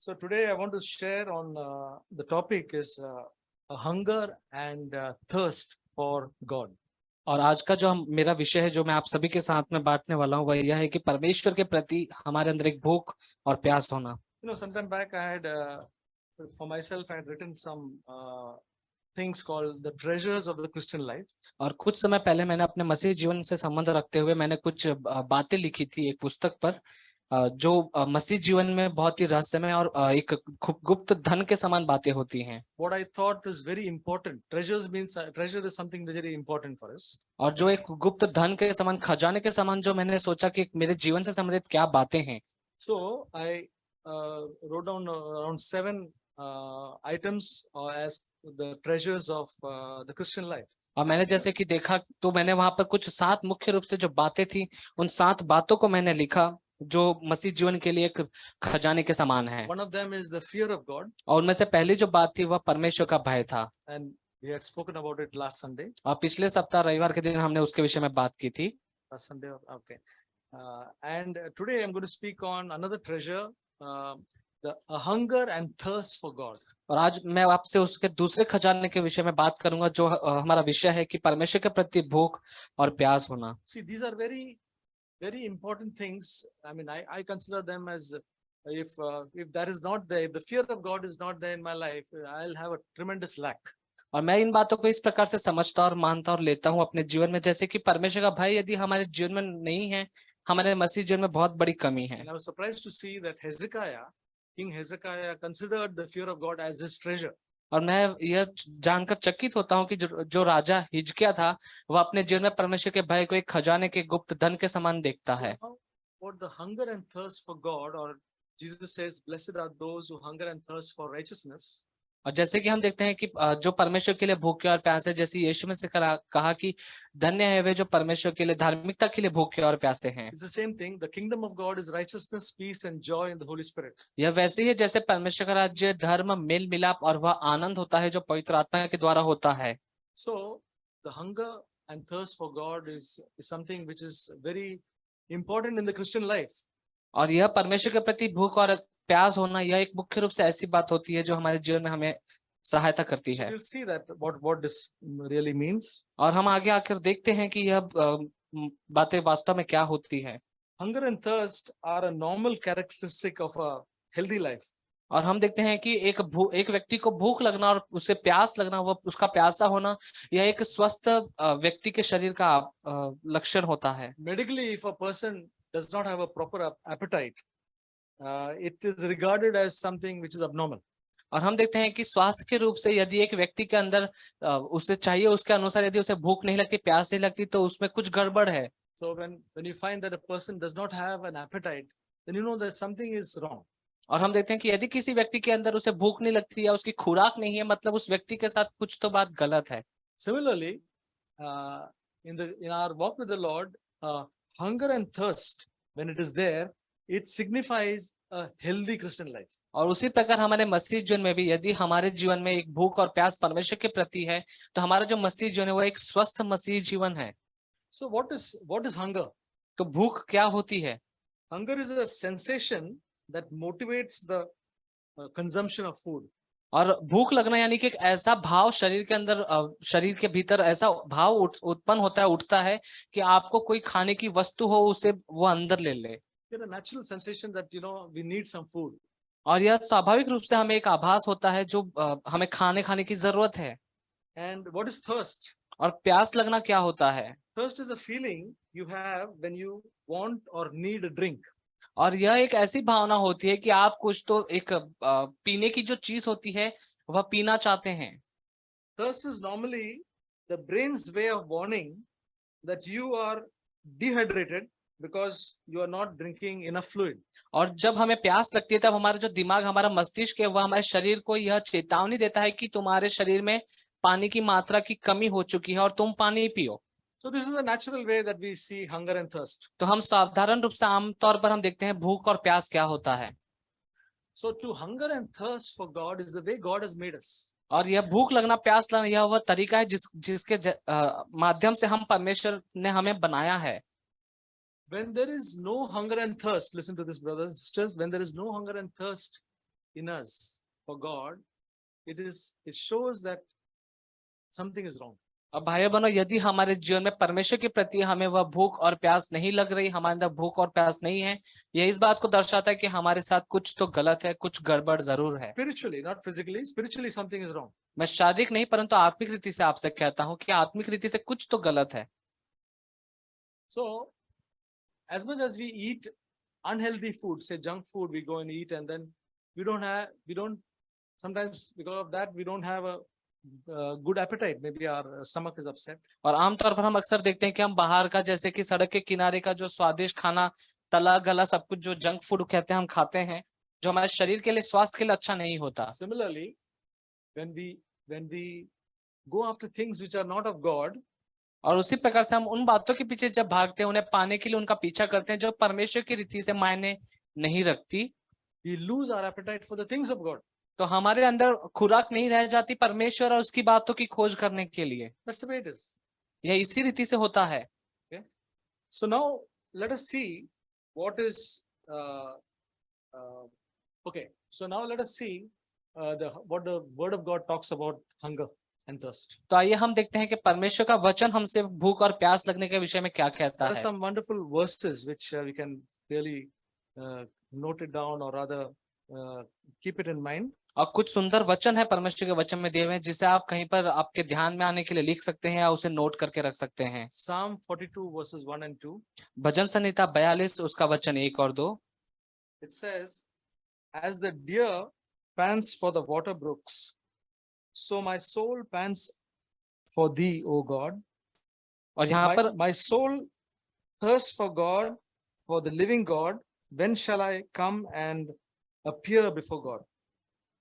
So today I want to share on the topic is a hunger and thirst for God. और आज का जो मेरा विषय है जो मैं आप सभी के साथ में बांटने वाला हूँ वह यह है कि परमेश्वर के प्रति हमारे अंदर एक भूख और प्यास होना। Sometime back I had for myself I had written some things called the treasures of the Christian life. और कुछ समय पहले मैंने अपने मसीह जीवन से संबंध रखते हुए मैंने कुछ बातें लिखी थी एक पुस्तक पर, जो मसीह जीवन में बहुत ही रहस्यमय और एक गुप्त धन के समान बातें होती हैं। What I thought is very important. Treasures means treasure is something very important for us. और जो एक गुप्त धन के समान, खजाने के समान, जो मैंने सोचा कि मेरे जीवन से संबंधित क्या बातें हैं। So I wrote down around 7 items as the treasures of the Christian life. और मैंने जैसे कि देखा तो मैंने वहां पर कुछ 7 मुख्य रूप से जो बातें थी उन 7 बातों को मैंने लिखा जो मसीह जीवन के लिए एक खजाने के समान है। One of them is the fear of God. और उनमें से पहली जो बात थी वह परमेश्वर का भय था। And we had spoken about it last Sunday. और पिछले सप्ताह रविवार के दिन हमने उसके विषय में बात की थी। Last Sunday, okay. And today I'm going to speak on another treasure, a hunger and thirst for God. और आज मैं आपसे उसके दूसरे खजाने के विषय में बात करूंगा जो हमारा विषय है कि परमेश्वर के प्रति भूख और प्यास होना। See, these are very important things. I mean, I consider them as if that is not there, if the fear of God is not there in my life, I'll have a tremendous lack. और मैं इन बातों को इस प्रकार से समझता और मानता और लेता हूं अपने जीवन में, जैसे कि परमेश्वर का भय यदि हमारे जीवन में नहीं है, हमारे मसीह जीवन में बहुत बड़ी कमी है। And I was surprised to see that King Hezekiah considered the fear of God as his treasure. और मैं यह जानकर चकित होता हूं कि जो राजा हिजकिय्याह था वह अपने जीवन में परमेश्वर के भय को एक खजाने के गुप्त धन के समान देखता है। What the hunger and thirst for God, or Jesus says, blessed are those who hunger and thirst for righteousness. और जैसे कि हम देखते हैं कि जो परमेश्वर के लिए भूखे और प्यासे, जैसे यीशु में से कहा कि धन्य है वे जो परमेश्वर के लिए, धार्मिकता के लिए भूखे और प्यासे हैं। It's the same thing. The kingdom of God is righteousness, peace and joy in the Holy Spirit. यह वैसे ही है जैसे परमेश्वर का राज्य धर्म, मेल मिलाप और वह आनंद होता है जो पवित्र आत्मा के द्वारा होता है। So the hunger and thirst for God is something which is very important in the Christian life. और यह परमेश्वर के प्रति भूख और प्यास होना यह एक मुख्य रूप से ऐसी बात होती है जो हमारे जीवन में हमें सहायता करती है। We'll see that what this really means. और हम आगे आकर देखते हैं कि यह बातें वास्तव में क्या होती है। Hunger and thirst are a normal characteristic of a healthy life. और हम देखते हैं कि एक व्यक्ति को भूख लगना और उसे प्यास लगना, वह उसका प्यासा होना, यह एक स्वस्थ व्यक्ति के शरीर का लक्षण होता है। Medically, if a person does not have a proper appetite, it is regarded as something which is abnormal. और हम देखते हैं कि स्वास्थ्य के रूप से यदि एक व्यक्ति के अंदर उसे चाहिए उसके अनुसार यदि उसे भूख नहीं लगती, प्यास नहीं लगती, तो उसमें कुछ गड़बड़ है। So when you find that a person does not have an appetite, then you know that something is wrong. और हम देखते हैं कि यदि किसी व्यक्ति के अंदर उसे भूख नहीं लगती या उसकी खुराक नहीं है, मतलब उस व्यक्ति के साथ कुछ तो बात गलत है। Similarly, in our walk with the Lord, hunger and thirst, when it is there, it signifies a healthy Christian life. और उसी प्रकार हमारे मसीह जीवन में भी यदि हमारे जीवन में एक भूख और प्यास परमेश्वर के प्रति है, तो हमारा जो मसीह जीवन है वो एक स्वस्थ मसीह जीवन है। So what is hunger? तो भूख क्या होती है? Hunger is a sensation that motivates the consumption of food. और भूख लगना यानी कि एक ऐसा भाव शरीर के अंदर, शरीर के भीतर ऐसा भाव उत्पन्न होता है, उठता है कि आपको कोई खाने की वस्तु हो उसे वो अंदर ले ले। It's a natural sensation that we need some food. और यह स्वाभाविक रूप से हमें एक आभास होता है जो हमें खाने की जरूरत है। And what is thirst? और प्यास लगना क्या होता है? Thirst is a feeling you have when you want or need a drink. और यह एक ऐसी भावना होती है कि आप कुछ तो एक पीने की जो चीज होती है वह पीना चाहते हैं। Thirst is normally the brain's way of warning that you are dehydrated because you are not drinking enough fluid. और जब हमें प्यास लगती है तब हमारा जो दिमाग, हमारा मस्तिष्क है, वह हमारे शरीर को यह चेतावनी देता है कि तुम्हारे शरीर में पानी की मात्रा की कमी हो चुकी है और तुम पानी पियो। So this is the natural way that we see hunger and thirst. तो हम साधारण रूप से आमतौर पर हम देखते हैं भूख और प्यास क्या होता है। So to hunger and thirst for God is the way God has made us. और यह भूख लगना, प्यास लगना, यह वह तरीका है जिसके माध्यम से हम परमेश्वर ने हमें बनाया है। When there is no hunger and thirst, listen to this, brothers and sisters, when there is no hunger and thirst in us for God, it shows that something is wrong. अब भाइयों बहनों, यदि हमारे जीवन में परमेश्वर के प्रति हमें वह भूख और प्यास नहीं लग रही, हमारे अंदर भूख और प्यास नहीं है, यह इस बात को दर्शाता है कि हमारे साथ कुछ तो गलत है, कुछ गड़बड़ जरूर है। Spiritually, not physically, spiritually something is wrong. मैं शारीरिक नहीं परंतु आत्मिक रीति से आपसे कहता हूँ कि आत्मिक रीति से कुछ तो गलत है। So, as much as we eat unhealthy food, say junk food, we go and eat, and then we don't, sometimes because of that, we don't have a good appetite. Maybe our stomach is upset. और आमतौर पर हम अक्सर देखते हैं कि हम बाहर का, जैसे कि सड़क के किनारे का जो स्वादिष्ट खाना, तला गला सब कुछ जो जंक फूड कहते हैं, हम खाते हैं, जो हमारे शरीर के लिए, स्वास्थ्य के लिए अच्छा नहीं होता। Similarly, when we go after things which are not of God, और उसी प्रकार से हम उन बातों के पीछे जब भागते हैं, उन्हें पाने के लिए उनका पीछा करते हैं जो परमेश्वर की रीति से मायने नहीं रखती, we lose our appetite for the things of God. तो हमारे अंदर खुराक नहीं रह जाती परमेश्वर और उसकी बातों की खोज करने के लिए। That's the way it is. यह इसी रीति से होता है। So now let us see what is okay. So now let us see what the Word of God talks about hunger and thirst. तो आइए हम देखते हैं कि परमेश्वर का वचन हमसे भूख और प्यास लगने के विषय में क्या कहता There are है। some wonderful verses which we can really note it down, or rather keep it in mind. और कुछ सुंदर वचन है परमेश्वर के वचन में दिए हुए हैं, जिसे आप कहीं पर आपके ध्यान में आने के लिए लिख सकते हैं या उसे नोट करके रख सकते हैं। Psalm 42 verses 1 and 2. भजन संहिता 42 उसका वचन 1 और 2। It says, as the deer pants for the water brooks, so my soul pants for thee, O God. और यहाँ पर My soul thirsts for God, for the living God. When shall I come and appear before God?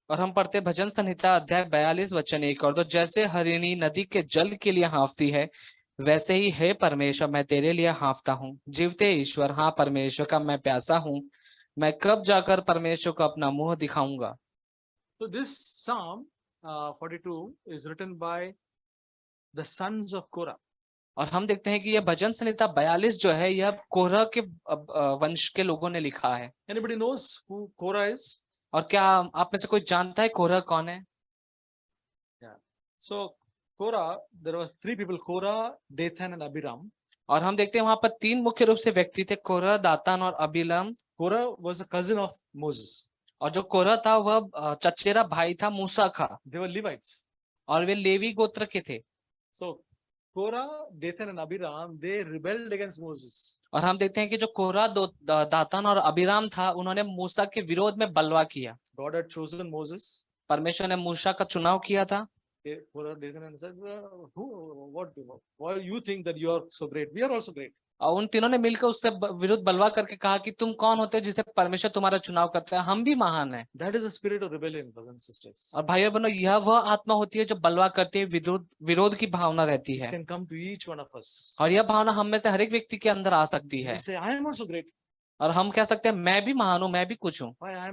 और हम पढ़ते भजन संहिता अध्याय 42 वचन 1 और 2। जैसे हरिणी नदी के जल के लिए हाँफती है, वैसे ही हे परमेश्वर मैं तेरे लिए हाँफता हूँ। जीवते ईश्वर, हाँ परमेश्वर का मैं प्यासा हूँ, मैं कब जाकर परमेश्वर को अपना मुंह दिखाऊंगा। So this Psalm 42 is written by the sons of Korah. और हम देखते हैं कि यह भजन संहिता 42 जो है, यह कोरह के वंश के लोगों ने लिखा है। Anybody knows who Korah is? और क्या आप में से कोई जानता है कोरह कौन है? So Korah, there was 3 people: Korah, Dathan, and Abiram. और हम देखते हैं वहां पर 3 मुख्य रूप से व्यक्ति थे, कोरह, दातान और Abiram. Korah was a cousin of Moses. और जो कोरह था वह चचेरा भाई था मूसा का, They were Levites. और वे लेवी गोत्र के थे। So Korah, Dathan, and Abiram, they rebelled against Moses. और हम देखते हैं कि जो कोरह, दातान और अबीराम था, उन्होंने मूसा के विरोध में बलवा किया। God had chosen Moses. परमेश्वर ने मूसा का चुनाव किया था। Korah, Dathan, and said, why you think that you are so great? We are also great. और उन तीनों ने मिलकर उससे विरुद्ध बलवा करके कहा कि तुम कौन होते हो जिसे परमेश्वर तुम्हारा चुनाव करता है, हम भी महान हैं। That is the spirit of rebellion, brothers and sisters. और भाइयों बहनों, यह वह आत्मा होती है जो बलवा करती है, विरोध की भावना रहती It है। can come to each one of us. और यह भावना हम में से हर एक व्यक्ति के अंदर आ सकती है। We say, I am also great. और हम कह सकते हैं मैं भी महान हूँ, मैं भी कुछ हूँ। Why I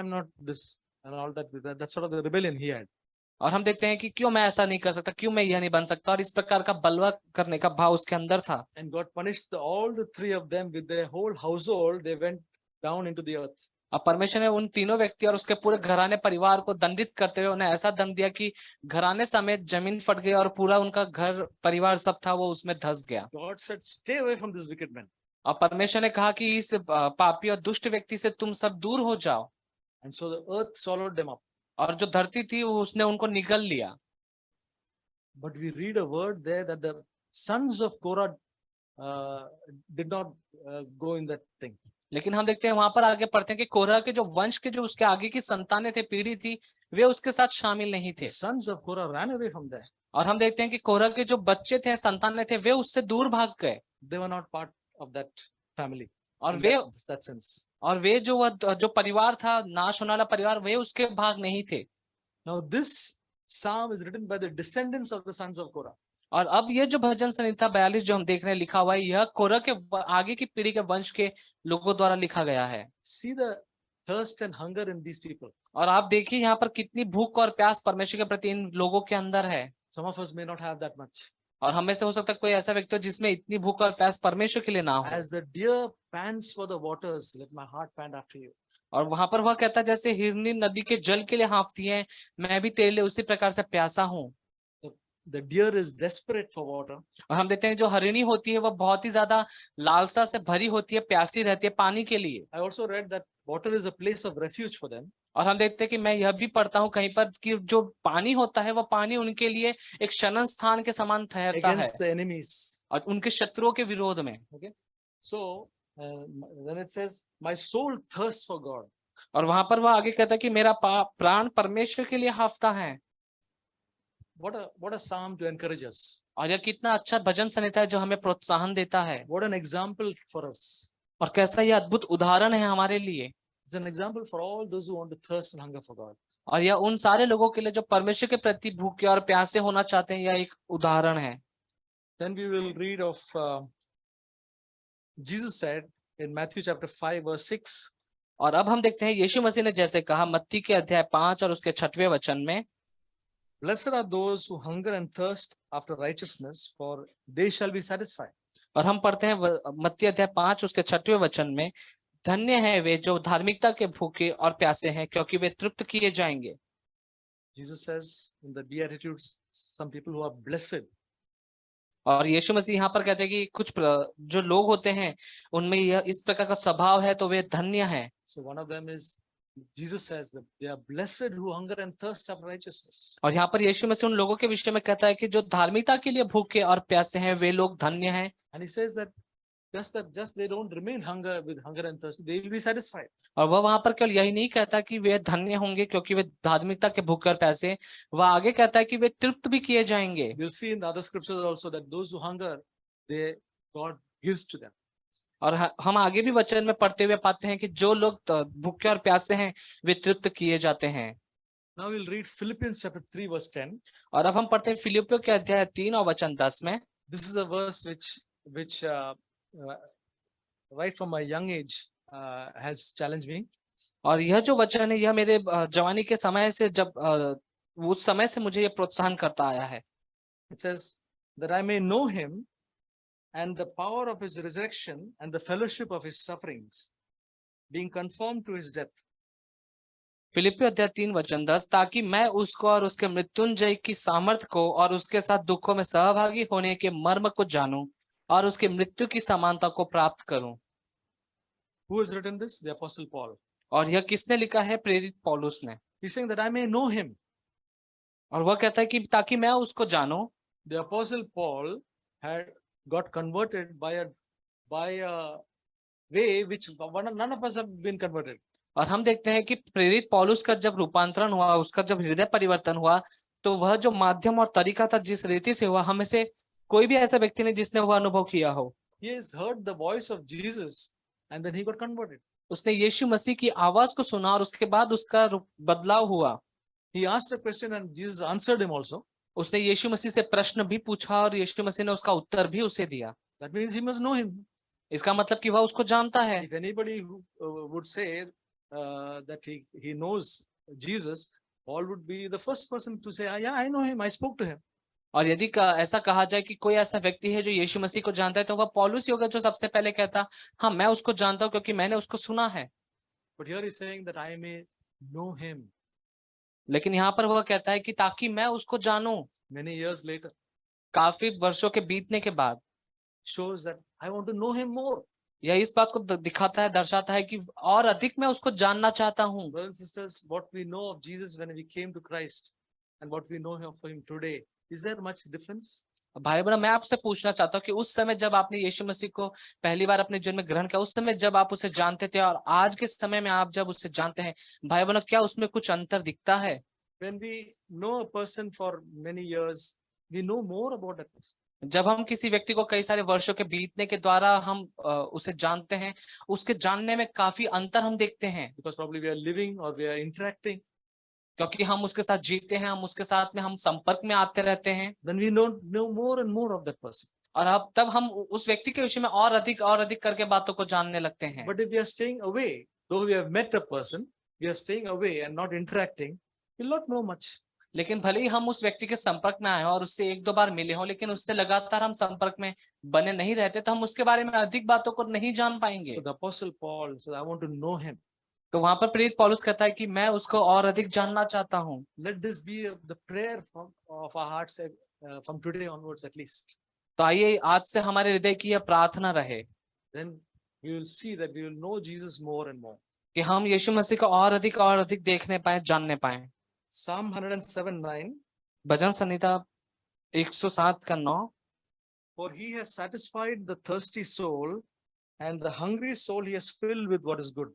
am not this and all that. That's sort of the rebellion he had. और हम देखते हैं कि क्यों मैं ऐसा नहीं कर सकता, क्यों मैं यह नहीं बन सकता, और इस प्रकार का बलवा करने का भाव उसके अंदर था। And God punished all the 3 of them with their whole household. They went down into the earth. अब परमेश्वर ने उन तीनों व्यक्ति और उसके पूरे घराने परिवार को दंडित करते हुए उन्हें ऐसा दंड दिया कि घराने समेत जमीन फट गई और पूरा उनका घर परिवार सब था वो उसमें धंस गया। God said, stay away from this wicked man. और परमेश्वर ने कहा कि इस पापी और दुष्ट व्यक्ति से तुम सब दूर हो जाओ। And so the earth swallowed them up. और जो धरती थी उसने उनको निगल लिया। But we read a word there that the sons of Korah did not go in that thing. लेकिन हम देखते हैं वहां पर आगे पढ़ते हैं कि कोरह के जो वंश के जो उसके आगे की संतानें थे, पीढ़ी थी, वे उसके साथ शामिल नहीं थे। The sons of Korah ran away from there. और हम देखते हैं कि कोरह के जो बच्चे थे, संतानें थे, वे उससे दूर भाग गए। They were not part of that family. और in वे that sense. और वे जो परिवार था, नाश होने वाला परिवार, वे उसके भाग नहीं थे। Now this psalm is written by the descendants of the sons of Korah. और अब ये जो भजन संहिता 42 जो हम देख रहे हैं लिखा हुआ है, यह कोरह के आगे की पीढ़ी के वंश के लोगों द्वारा लिखा गया है। See the thirst and hunger in these people. और आप देखिए यहाँ पर कितनी भूख और प्यास परमेश्वर के प्रति इन लोगों के अंदर है। Some of us may not have that much. और हमें से हो सकता है कोई ऐसा व्यक्ति हो जिसमें इतनी भूख और प्यास परमेश्वर के लिए ना हो। As the deer pants for the waters, let my heart pant after you. और वहां पर वह कहता है जैसे हिरनी नदी के जल के लिए हाँफती है, मैं भी तेरे लिए उसी प्रकार से प्यासा हूँ। The deer is desperate for water. और हम देखते हैं जो हरिणी होती है वह बहुत ही ज्यादा लालसा से भरी होती है, प्यासी रहती है पानी के लिए। I also read that water is a place of refuge for them. और हम देखते हैं कि मैं यह भी पढ़ता हूँ कहीं पर कि जो पानी होता है वह पानी उनके लिए एक शरण स्थान के समान ठहरता है Against the enemies. और उनके शत्रुओं के विरोध में। So then it says, my soul thirsts for God. और वहां पर वह आगे कहता है कि मेरा प्राण परमेश्वर के लिए हाफता है। What a psalm to encourage us. और यह कितना अच्छा भजन संहिता है जो हमें प्रोत्साहन देता है। What an example for us. और कैसा यह अद्भुत उदाहरण है हमारे लिए। It's an example for all those who want to thirst and hunger for God. और यह उन सारे लोगों के लिए जो परमेश्वर के प्रति भूखे और प्यासे होना चाहते हैं, यह एक उदाहरण है। Then we will read of Jesus said in Matthew chapter 5 verse 6. और अब हम देखते हैं यीशु मसीह ने जैसे कहा मत्ती के अध्याय 5 और उसके 6वें वचन में, Blessed are those who hunger and thirst after righteousness, for they shall be satisfied. और हम पढ़ते हैं मत्ती अध्याय 5 उसके 6वें वचन में, धन्य है वे जो धार्मिकता के भूखे और प्यासे हैं, क्योंकि वे तृप्त किए जाएंगे। Jesus says in the Beatitudes, some people who are blessed. और यीशु मसीह यहाँ पर कहते हैं कि कुछ जो लोग होते हैं उनमें यह इस प्रकार का स्वभाव है तो वे धन्य हैं। So one of them is, Jesus says that they are blessed who hunger and thirst after righteousness. और यहाँ पर यीशु मसीह उन लोगों के विषय में कहता है कि जो धार्मिकता के लिए भूखे और प्यासे हैं वे लोग धन्य हैं। And he says that just they don't remain with hunger and thirst, they will be satisfied. और वह वहां पर केवल यही नहीं कहता कि वे धन्य होंगे क्योंकि वे धार्मिकता के भूखे और प्यासे, वह आगे कहता है कि वे तृप्त भी किए जाएंगे। We'll see in the other scriptures also that those who hunger, God gives to them. और हम आगे भी वचन में पढ़ते हुए पाते हैं कि जो लोग भूखे और प्यासे हैं वे तृप्त किए जाते हैं। Now we'll read Philippians chapter 3 verse 10. और अब हम पढ़ते हैं फिलिप्पियों के अध्याय 3 और वचन 10 में। This is a verse which right from my young age has challenged me. और यह जो वचन है यह मेरे जवानी के समय से, जब उस समय से मुझे यह प्रोत्साहन करता आया है। It says that I may know him and the power of his resurrection and the fellowship of his sufferings, being conformed to his death. फिलिप्पियों अध्याय 3 वचन 10, ताकि मैं उसको और उसके मृत्युंजय की सामर्थ को और उसके साथ दुखों में सहभागी होने के मर्म को जानूं और उसके मृत्यु की समानता को प्राप्त करूं। Who has written this? The Apostle Paul. और यह किसने लिखा है? प्रेरित पौलुस ने। He's saying that I may know him. और वह कहता है कि ताकि मैं उसको जानूं। The Apostle Paul had got converted by a way which none of us have been converted. और हम देखते हैं कि प्रेरित पौलुस का जब रूपांतरण हुआ, उसका जब हृदय परिवर्तन हुआ, तो वह जो माध्यम और तरीका था जिस रीति से हुआ, हम में से कोई भी ऐसा व्यक्ति नहीं जिसने वह अनुभव किया हो। He has heard the voice of Jesus and then he got converted. उसने यीशु मसीह की आवाज को सुना और उसके बाद उसका बदलाव हुआ। He asked a question and Jesus answered him also. उसने यीशु मसीह से प्रश्न भी पूछा और यीशु मसीह ने उसका उत्तर भी उसे दिया। That means he must know him. इसका मतलब कि वह उसको जानता है। If anybody would say that he knows Jesus, Paul would be the first person to say, yeah, I know him, I spoke to him. और यदि ऐसा कहा जाए कि कोई ऐसा व्यक्ति है जो यीशु मसीह को जानता है, तो वह पौलुस ही होगा जो सबसे पहले कहता, हाँ मैं उसको जानता हूँ क्योंकि मैंने उसको सुना है। But here he's saying that I may know him. लेकिन यहाँ पर वह कहता है कि ताकि मैं उसको जानूं। Many years later, काफी वर्षों के बीतने के बाद shows that I want to know him more. यह इस बात को दिखाता है, दर्शाता है कि और अधिक मैं उसको जानना चाहता हूँ। Brothers and sisters, what we know of Jesus when we came to Christ and what we know of him today, is there much difference? भाई बहन, मैं आपसे पूछना चाहता हूँ कि उस समय जब आपने यीशु मसीह को पहली बार अपने जीवन में ग्रहण किया, उस समय जब आप उसे जानते थे और आज के समय में आप जब उसे जानते हैं, भाई बहनों, क्या उसमें कुछ अंतर दिखता है? When we know a person for many years, we know more about that person. जब हम किसी व्यक्ति को कई सारे वर्षों के बीतने के द्वारा हम उसे जानते हैं, उसके जानने में काफी अंतर हम देखते हैं। Because probably we are living or we are interacting. क्योंकि हम उसके साथ जीते हैं, हम उसके साथ में हम संपर्क में आते रहते हैं। Then we know more and more of that person. और अब तब हम उस व्यक्ति के विषय में और अधिक करके बातों को जानने लगते हैं। But if we are staying away, though we have met a person, we are staying away and not interacting, we will not know much. लेकिन भले ही हम उस व्यक्ति के संपर्क में आए और उससे एक दो बार मिले हों, लेकिन उससे लगातार हम संपर्क में बने नहीं रहते, तो हम उसके बारे में अधिक बातों को नहीं जान पाएंगे। So the Apostle Paul says, I want to know him. तो वहां पर प्रेरित पौलुस कहता है कि मैं उसको और अधिक जानना चाहता हूँ। Let this be the prayer of our hearts from today onwards at least. तो आइए आज से हमारे हृदय की यह प्रार्थना रहे Then we will see that we will know Jesus more and more. कि हम यीशु मसीह को और अधिक देखने पाए, जानने पाए। Psalm 107:9. भजन संहिता 107 का 9। For he has satisfied the thirsty soul, and the hungry soul he has filled with what is good.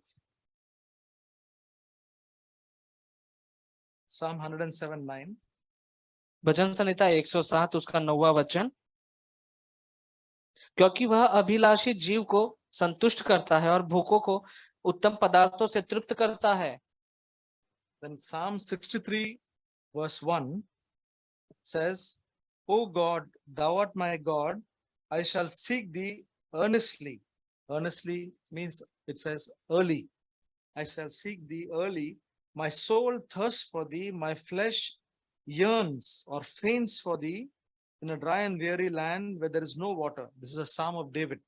Psalm 107:9. भजन संहिता 107 उसका 9वां वचन। क्योंकि वह अभिलाषी जीव को संतुष्ट करता है और भूखों को उत्तम पदार्थों से तृप्त करता है। Then Psalm 63:1 says, O God, thou art my God, I shall seek thee earnestly. Earnestly means it says early. I shall seek thee early. My soul thirsts for thee, my flesh yearns or faints for thee in a dry and weary land where there is no water. This is a Psalm of David.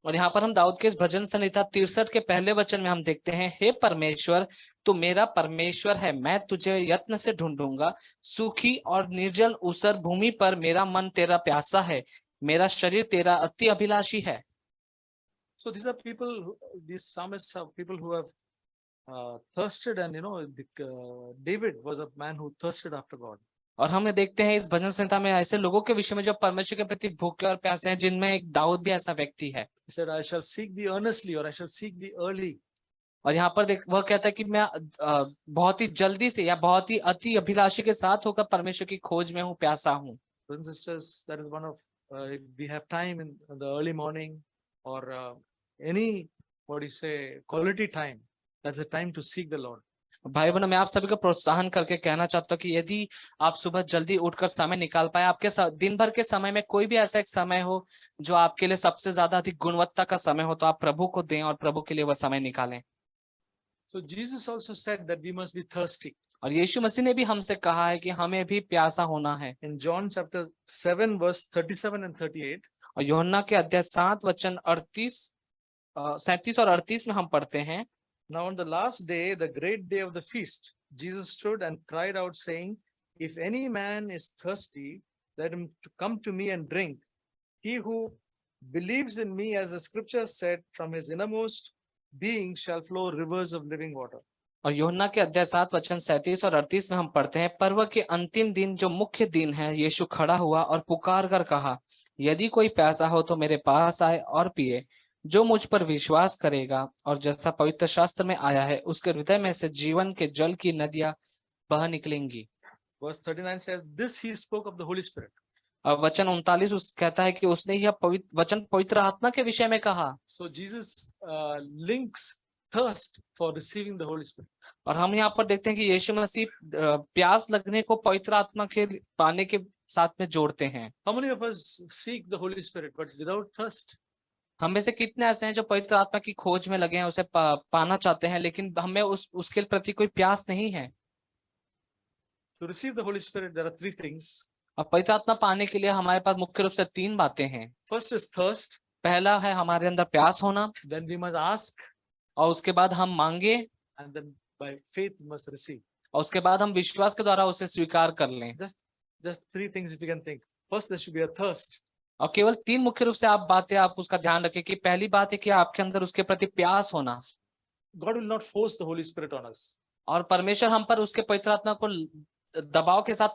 और यहाँ पर हम दाऊद के इस भजन संहिता 63 के पहले वचन में हम देखते हैं, हे परमेश्वर, तू मेरा परमेश्वर है, मैं तुझे यत्न से ढूंढूंगा। सूखी और निर्जल ऊसर भूमि पर मेरा मन तेरा प्यासा है, मेरा शरीर तेरा अति अभिलाषी है। So these are people, these psalmists are people who have thirsted, and David was a man who thirsted after God. और हमने देखते हैं इस भजन संहिता में ऐसे लोगों के विषय में जो परमेश्वर के प्रति भूखे और प्यासे हैं, जिनमें एक दाऊद भी ऐसा व्यक्ति है। He said, I shall seek thee earnestly, or I shall seek thee early. और यहाँ पर वह कहता है कि मैं बहुत ही जल्दी से या बहुत ही अति अभिलाषी के साथ होकर परमेश्वर की खोज में हूँ, प्यासा हूँ। Brothers and sisters, that is one of, if we have time in the early morning or any, quality time, that's the time to seek the Lord. भाई बहनों, मैं आप सभी को प्रोत्साहन करके कहना चाहता हूँ कि यदि आप सुबह जल्दी उठकर समय निकाल पाए, आपके दिन भर के समय में कोई भी ऐसा एक समय हो जो आपके लिए सबसे ज्यादा अधिक गुणवत्ता का समय हो, तो आप प्रभु को दें और प्रभु के लिए वह समय निकालें। So Jesus also said that we must be thirsty. और यीशु मसीह ने भी हमसे कहा है कि हमें भी प्यासा होना है। In John chapter 7 verse 37 and 38. और यूहन्ना के अध्याय 7 वचन 37 और 38 में हम पढ़ते हैं, Now on the last day, the great day of the feast, Jesus stood and cried out, saying, If any man is thirsty, let him come to me and drink. He who believes in me, as the scripture said, from his innermost being shall flow rivers of living water. और यूहन्ना के अध्याय 7 वचन 37 और 38 में हम पढ़ते हैं, पर्व के अंतिम दिन जो मुख्य दिन है, यीशु खड़ा हुआ और पुकार कर कहा, यदि कोई प्यासा हो तो मेरे पास आए और पिए। जो मुझ पर विश्वास करेगा, और जैसा पवित्र शास्त्र में आया है, उसके हृदय में से जीवन के जल की नदियां बह निकलेंगी। Verse 39 says, This he spoke of the Holy Spirit. और वचन 39 कहता है कि उसने यह वचन पवित्र आत्मा के विषय में कहा। So Jesus links thirst for receiving the Holy Spirit. और हम यहाँ पर देखते हैं कि यीशु मसीह प्यास लगने को पवित्र आत्मा के पाने के साथ में जोड़ते हैं। How many of us seek the Holy Spirit but without thirst? हम में से कितने ऐसे हैं जो पवित्र आत्मा की खोज में लगे हैं, उसे पाना चाहते हैं, लेकिन हमें उसके प्रति कोई प्यास नहीं है। To receive the Holy Spirit, there are three things. और पवित्र आत्मा पाने के लिए हमारे पास मुख्य रूप से 3 बातें हैं। First is thirst. पहला है हमारे अंदर प्यास होना, Then we must ask, और उसके बाद हम मांगे, and then by faith we must receive. और उसके बाद हम विश्वास के द्वारा उसे स्वीकार कर लें। Just three things if you can think. First, there should be a thirst. और केवल 3 मुख्य रूप से आप उसका ध्यान रखें कि पहली बात है कि आपके अंदर उसके प्रति प्यास होना। God will not force the Holy Spirit on us. और परमेश्वर हम पर उसके पवित्र आत्मा को दबाव के साथ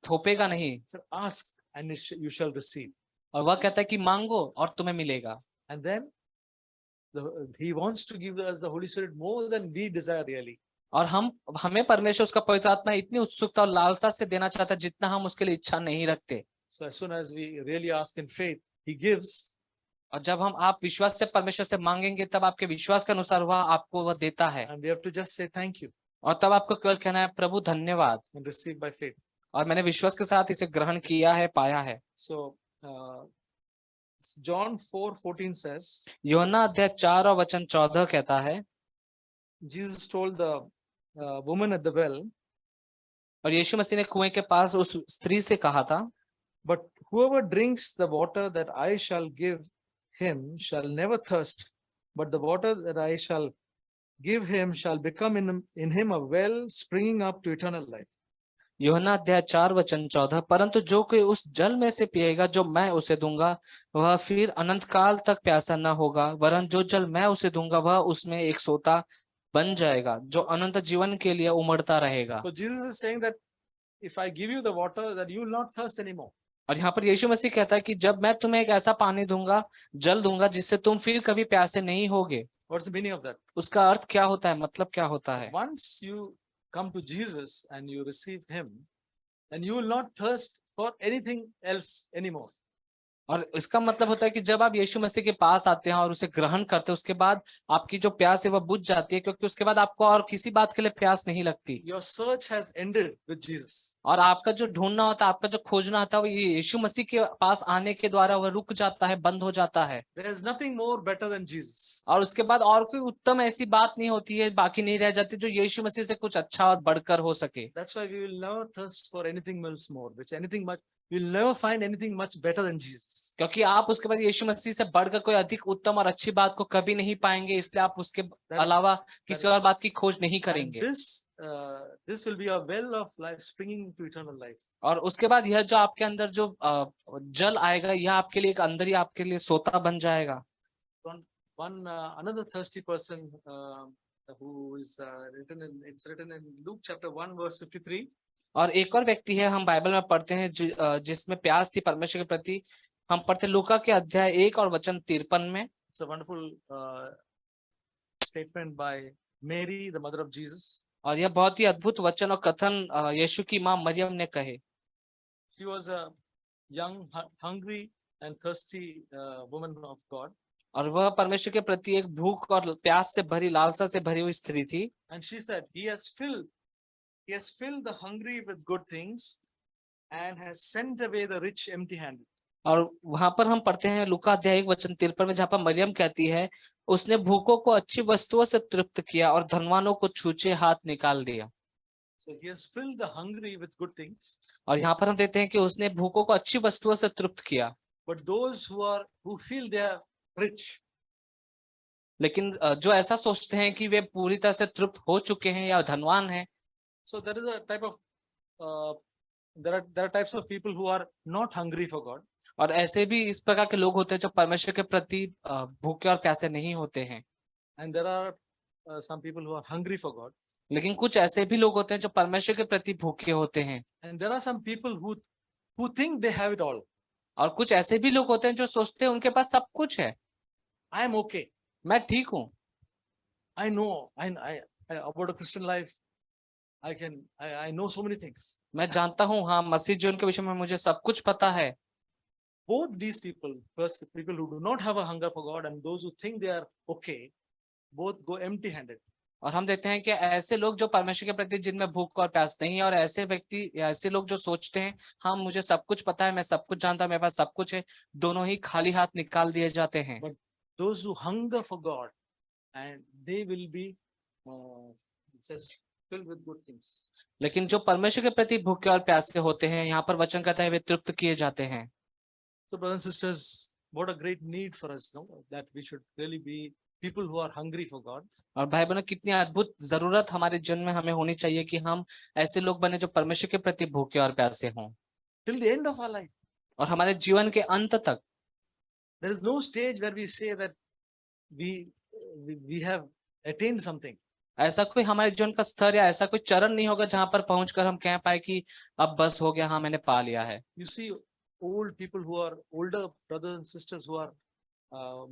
थोपेगा नहीं। So ask and you shall receive. और वह कहता है कि मांगो और तुम्हें मिलेगा। And then he wants to give us the Holy Spirit more than we desire really. और हमें परमेश्वर उसका पवित्र आत्मा इतनी उत्सुकता और लालसा से देना चाहता है जितना हम उसके लिए इच्छा नहीं रखते। So as soon as we really ask in faith, he gives. और जब आप विश्वास से परमेश्वर से मांगेंगे, तब आपके विश्वास के अनुसार वह आपको वह देता है। And we have to just say thank you. और तब आपको केवल कहना है, प्रभु धन्यवाद। And receive by faith. और मैंने विश्वास के साथ इसे ग्रहण किया है, पाया है। So John 4:14 says, यूहन्ना अध्याय 4 और वचन 14 कहता है, Jesus told the woman at the well, और यीशु मसीह ने कुएं के पास उस स्त्री से कहा था, but whoever drinks the water that I shall give him shall never thirst, but the water that I shall give him shall become in him a well springing up to eternal life. यूहन्ना अध्याय 4 वचन 14, परंतु जो कोई उस जल में से पिएगा जो मैं उसे दूंगा, वह फिर अनंत काल तक प्यासा न होगा, वरन जो जल मैं उसे दूंगा वह उसमें एक सोता बन जाएगा जो अनंत जीवन के लिए उमड़ता रहेगा। So Jesus is saying that if I give you the water, that you will not thirst anymore. और यहाँ पर यीशु मसीह कहता है कि जब मैं तुम्हें एक ऐसा पानी दूंगा, जल दूंगा, जिससे तुम फिर कभी प्यासे नहीं होगे। What's the meaning of that? उसका अर्थ क्या होता है, मतलब क्या होता है? Once you come to Jesus and you receive him, then you will not thirst for anything else anymore. और इसका मतलब होता है कि जब आप यीशु मसीह के पास आते हैं और उसे ग्रहण करते हैं, उसके बाद आपकी जो प्यास है वह बुझ जाती है, क्योंकि उसके बाद आपको और किसी बात के लिए प्यास नहीं लगती। Your search has ended with Jesus. और आपका जो ढूंढना होता है, आपका जो खोजना होता है, वो ये यीशु मसीह के पास आने के द्वारा वह रुक जाता है, बंद हो जाता है। There is nothing more better than Jesus. और उसके बाद और कोई उत्तम ऐसी बात नहीं होती है, बाकी नहीं रह जाती, जो यीशु मसीह से कुछ अच्छा और बढ़कर हो सके। That's why we will never thirst for anything else more, which anything much, we'll never find anything much better than Jesus. क्योंकि आप उसके बाद यीशु मसीह से बढ़कर कोई अधिक उत्तम और अच्छी बात को कभी नहीं पाएंगे, इसलिए आप उसके अलावा किसी और बात की खोज नहीं And करेंगे। this will be a well of life springing to eternal life. और उसके बाद यह जो आपके अंदर जो जल आएगा, यह आपके लिए एक अंदर ही आपके लिए सोता बन जाएगा। Another thirsty person who is it's written in Luke chapter 1 verse 53. और एक और व्यक्ति है, हम बाइबल में पढ़ते हैं, जिसमें प्यास थी परमेश्वर के प्रति। हम पढ़ते लूका के अध्याय 1 और वचन 53 में। It's a wonderful statement by Mary, the mother of Jesus. और यह बहुत ही अद्भुत वचन और कथन यीशु की मां मरियम ने कहे। She was a young, hungry and thirsty woman of God. और वह परमेश्वर के प्रति एक भूख और प्यास से भरी, लालसा से भरी हुई स्त्री थी। And she said, He has filled the hungry with good things and has sent away the rich empty-handed. और वहां पर हम पढ़ते हैं लूका अध्याय 1 वचन 53 में, जहाँ पर मरियम कहती है, उसने भूखों को अच्छी वस्तुओं से तृप्त किया और धनवानों को छूछे हाथ निकाल दिया। So he has filled the hungry with good things. और यहाँ पर हम देखते हैं कि उसने भूखों को अच्छी वस्तुओं से तृप्त किया। But those who feel they are rich, लेकिन जो ऐसा सोचते हैं कि वे पूरी तरह से तृप्त हो चुके हैं या धनवान हैं, so there is a type of there are types of people who are not hungry for God. और ऐसे भी इस प्रकार के लोग होते हैं जो परमेश्वर के प्रति भूखे और प्यासे नहीं होते हैं। And there are some people who are hungry for God. लेकिन कुछ ऐसे भी लोग होते हैं जो परमेश्वर के प्रति भूखे होते हैं। And there are some people who think they have it all. और कुछ ऐसे भी लोग होते हैं जो सोचते हैं उनके पास सब कुछ है। I am okay. मैं ठीक हूँ। I know I about a Christian life. I know so many things. मैं जानता हूँ, हाँ, मसीह जीवन के विषय में मुझे सब कुछ पता है। Both these people, first people who do not have a hunger for God and those who think they are okay, both go empty-handed. और हम देखते हैं कि ऐसे लोग जो परमेश्वर के प्रति जिनमें भूख और प्यास नहीं है, और ऐसे व्यक्ति या ऐसे लोग जो सोचते हैं हाँ मुझे सब कुछ पता है, मैं सब कुछ जानता हूँ, मेरे पास सब कुछ है, दोनों ही खाली हाथ निकाल दिए जाते हैं। But those who hunger for God, and they will be it says filled with good things. लेकिन जो परमेश्वर के प्रति भूखे और प्यासे होते हैं, यहाँ पर वचन कहता है वे तृप्त किए जाते हैं। So brothers and sisters, what a great need for us, no? That we should really be people who are hungry for God. और भाई बहनों, कितनी अद्भुत जरूरत हमारे जीवन में हमें होनी चाहिए कि हम ऐसे लोग बने जो परमेश्वर के प्रति भूखे और प्यासे हों Till the end of our life. और हमारे जीवन के अंत तक। There is no stage where we say that we have attained something. ऐसा कोई हमारे जीवन का स्तर या ऐसा कोई चरण नहीं होगा जहां पर पहुंचकर हम कह पाए कि अब बस हो गया, हाँ मैंने पा लिया है। You see old people who are older brothers and sisters who are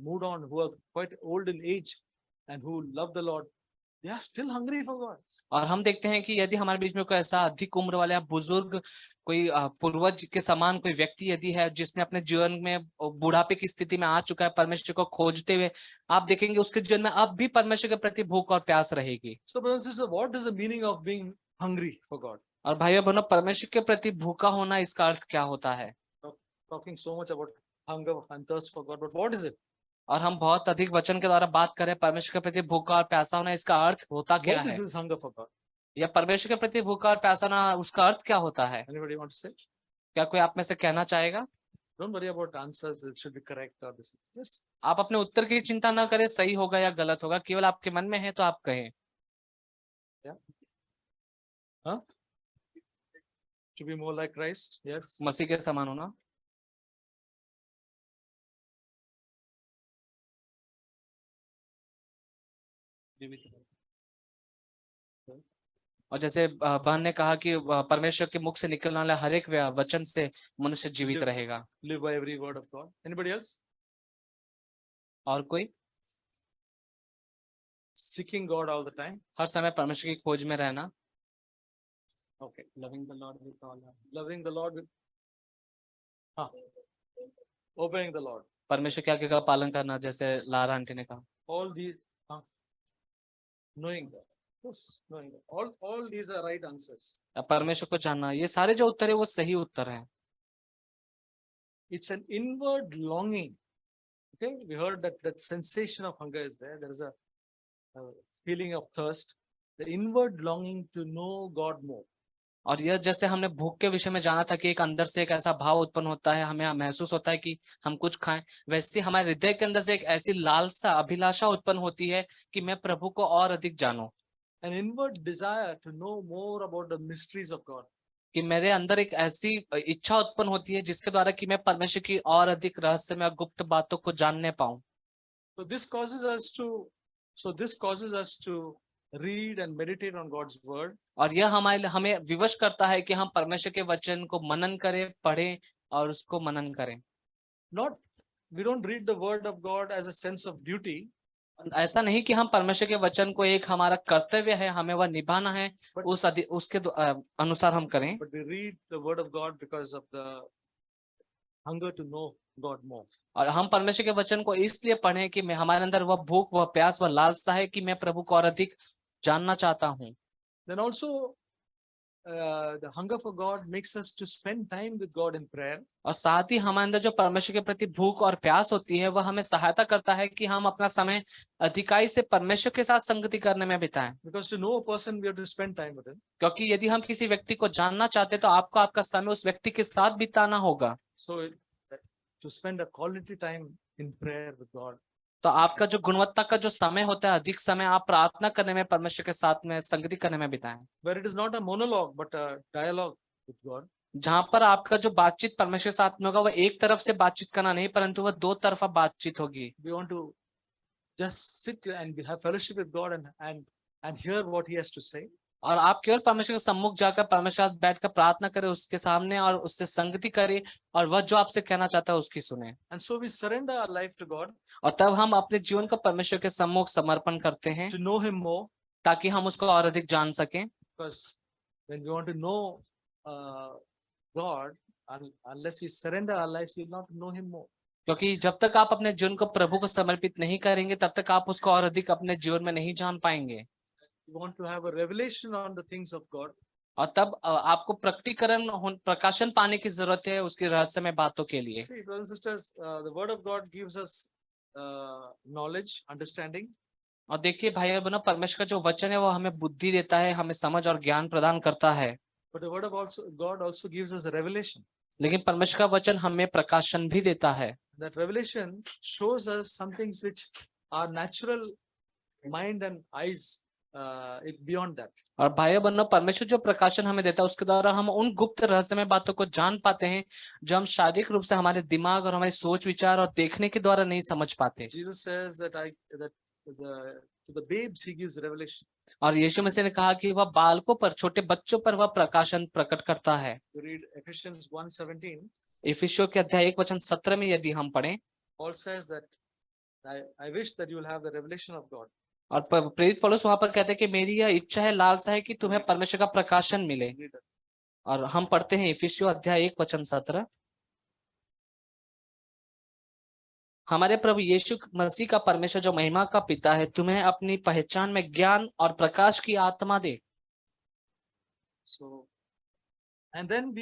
moved on, who are quite old in age and who love the Lord, they are still hungry for God. और हम देखते हैं कि यदि हमारे बीच में कोई ऐसा अधिक उम्र वाला या बुजुर्ग, कोई पूर्वज के समान कोई व्यक्ति यदि है जिसने अपने जीवन में बुढ़ापे की स्थिति में आ चुका है परमेश्वर को खोजते हुए, आप देखेंगे उसके जीवन में अब भी परमेश्वर के प्रति भूख और प्यास रहेगी। So brothers and sisters, what is the meaning of being hungry for God? और भाइयों बहनों, परमेश्वर के प्रति भूखा होना, इसका अर्थ क्या होता है? Talking so much about hunger and thirst for God, but what is it? और हम बहुत अधिक वचन के द्वारा बात करें परमेश्वर के प्रति भूखा और प्यासा होना, इसका अर्थ होता क्या What है? is this hunger for God? या परमेश्वर के प्रति भूखा और प्यासा होना, उसका अर्थ क्या होता है? Anybody want to say? क्या कोई आप में से कहना चाहेगा? Don't worry about answers. It should be correct or this. Just आप अपने उत्तर की चिंता ना करें, सही होगा या गलत होगा, केवल आपके मन में है तो आप कहें। to be more like Christ. Yes. मसीह के समान होना। और जैसे बहन ने कहा कि परमेश्वर के मुख से निकलने वाले हर एक वचन से मनुष्य जीवित रहेगा। Live by every word of God. Anybody else? और कोई? Seeking God all the time. हर समय परमेश्वर की खोज में रहना। Okay. Loving the Lord with all our. Loving the Lord with. Obeying the Lord. परमेश्वर के आज्ञा का पालन करना, जैसे लारा आंटी ने कहा। All these. Knowing God. Yes, knowing God. All these are right answers. परमेश्वर को जानना, ये सारे जो उत्तर है वो सही उत्तर है। It's an inward longing. Okay, we heard that sensation of hunger is there. There is a feeling of thirst. The inward longing to know God more. और यह जैसे हमने भूख के विषय में जाना था कि एक अंदर से एक ऐसा भाव उत्पन्न होता है, हमें महसूस होता है कि हम कुछ खाएं, वैसे हमारे हृदय के अंदर से एक ऐसी लालसा, अभिलाषा उत्पन्न होती है कि मैं प्रभु को और अधिक जानूं। An inward desire to know more about the mysteries of God. कि मेरे अंदर एक ऐसी इच्छा उत्पन्न होती है जिसके द्वारा कि मैं परमेश्वर की और अधिक रहस्यमय और गुप्त बातों को जानने पाऊं। So this causes us to read and meditate on God's word. और यह हमें विवश करता है कि हम परमेश्वर के वचन को मनन करें, पढ़ें और उसको मनन करें। We don't read the word of God as a sense of duty. ऐसा नहीं कि हम परमेश्वर के वचन को एक हमारा कर्तव्य है, हमें वह निभाना है, उसके अनुसार हम करें। But we read the word of God because of the hunger to know God more. और हम परमेश्वर के वचन को इसलिए पढ़ें कि हमारे अंदर वह भूख, वह प्यास, वह लालसा है कि मैं प्रभु को और अधिक जानना चाहता हूँ। Then also the hunger for God makes us to spend time with God in prayer. और साथ ही हमारे अंदर जो परमेश्वर के प्रति भूख और प्यास होती है वह हमें सहायता करता है कि हम अपना समय अधिकाई से परमेश्वर के साथ संगति करने में बिताएं। Because to know a person we have to spend time with him. क्योंकि यदि हम किसी व्यक्ति को जानना चाहते तो आपको आपका समय उस व्यक्ति के साथ बिताना होगा। So to spend a quality time in prayer with God. तो आपका जो गुणवत्ता का जो समय होता है, अधिक समय आप प्रार्थना करने में, परमेश्वर के साथ में संगति करने में बिताएं। Where it is not a monologue but a dialogue with God. जहां पर आपका जो बातचीत परमेश्वर के साथ में होगा वह एक तरफ से बातचीत करना नहीं, परंतु वह दो तरफा बातचीत होगी। We want to just sit and have fellowship with God and hear what he has to say. और आप केवल परमेश्वर के सम्मुख जाकर परमेश्वर के साथ बैठकर प्रार्थना करें उसके सामने और उससे संगति करें और वह जो आपसे कहना चाहता है उसकी सुने। And so we surrender our life to God. और तब हम अपने जीवन को परमेश्वर के सम्मुख समर्पण करते हैं To know him more. ताकि हम उसको और अधिक जान सकें। Because when we want to know God, unless we surrender our lives, we will not know him more. क्योंकि जब तक आप अपने जीवन को प्रभु को समर्पित नहीं करेंगे तब तक आप उसको और अधिक अपने जीवन में नहीं जान पाएंगे। We want to have a revelation on the things of God. और तब आपको प्रकाशन पाने की जरूरत है उसकी रहस्यमय बातों के लिए। See, brothers and sisters, the word of God gives us knowledge, understanding. और देखिए भाई और बहनों, परमेश्वर का जो वचन है वो हमें बुद्धि देता है, हमें समझ और ज्ञान प्रदान करता है। But the word of God also gives us a revelation. लेकिन परमेश्वर का वचन हमें प्रकाशन भी देता है। That revelation shows us some things which our natural mind and eyes beyond that. और भाई बहनों, परमेश्वर जो प्रकाशन हमें देता है उसके द्वारा हम उन गुप्त रहस्यमय बातों को जान पाते हैं जो हम शारीरिक रूप से हमारे दिमाग और हमारी सोच विचार और देखने के द्वारा नहीं समझ पाते। Jesus says that to the babes he gives revelation. और यीशु मसीह ने कहा कि वह बालकों पर, छोटे बच्चों पर वह प्रकाशन प्रकट करता है। We read Ephesians 1:17. इफिसियों के अध्याय 1:17 में यदि हम पढ़ें, Paul says that I wish that you will have the revelation of God. और प्रेरित पौलुस वहां पर कहते हैं कि मेरी यह इच्छा है, लालसा है कि तुम्हें परमेश्वर का प्रकाशन मिले। और हम पढ़ते हैं इफिसियों अध्याय 1:17। हमारे प्रभु यीशु मसीह का परमेश्वर जो महिमा का पिता है तुम्हें अपनी पहचान में ज्ञान और प्रकाश की आत्मा दे। So, and then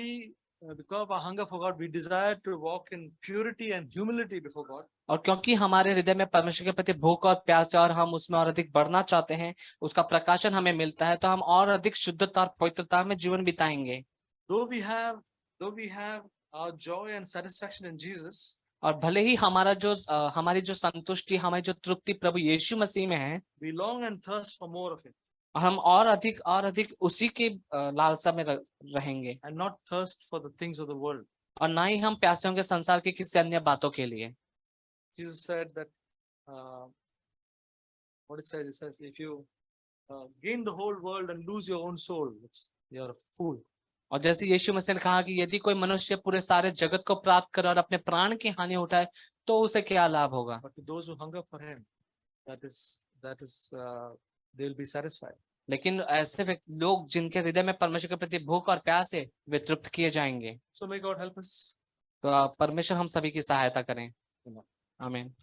because of our hunger for God, we desire to walk in purity and humility before God. और क्योंकि हमारे हृदय में परमेश्वर के प्रति भूख और प्यास है और हम उसमें और अधिक बढ़ना चाहते हैं, उसका प्रकाशन हमें मिलता है, तो हम और अधिक शुद्धता और पवित्रता में जीवन बिताएंगे। Though we have our joy and satisfaction in Jesus, और भले ही हमारी जो संतुष्टि, हमारी जो तृप्ति प्रभु यीशु मसीह में है, we long and thirst for more of it हम और अधिक उसी के लालसा में रहेंगे, and not thirst for the things of the world. और ना ही हम प्यासे होंगे संसार की किसी अन्य बातों के लिए। Jesus said that, what it says, if you gain the whole world and lose your own soul, you're a fool. और जैसे यीशु मसीह ने कहा कि यदि कोई मनुष्य पूरे सारे जगत को प्राप्त करे और अपने प्राण की हानि उठाए तो उसे क्या लाभ होगा। But to those who hunger for him, that is, they'll be satisfied. लेकिन ऐसे लोग जिनके हृदय में परमेश्वर के प्रति भूख और प्यास है, वे तृप्त किए जाएंगे। So may God help us. तो परमेश्वर हम सभी की सहायता करें। आमीन।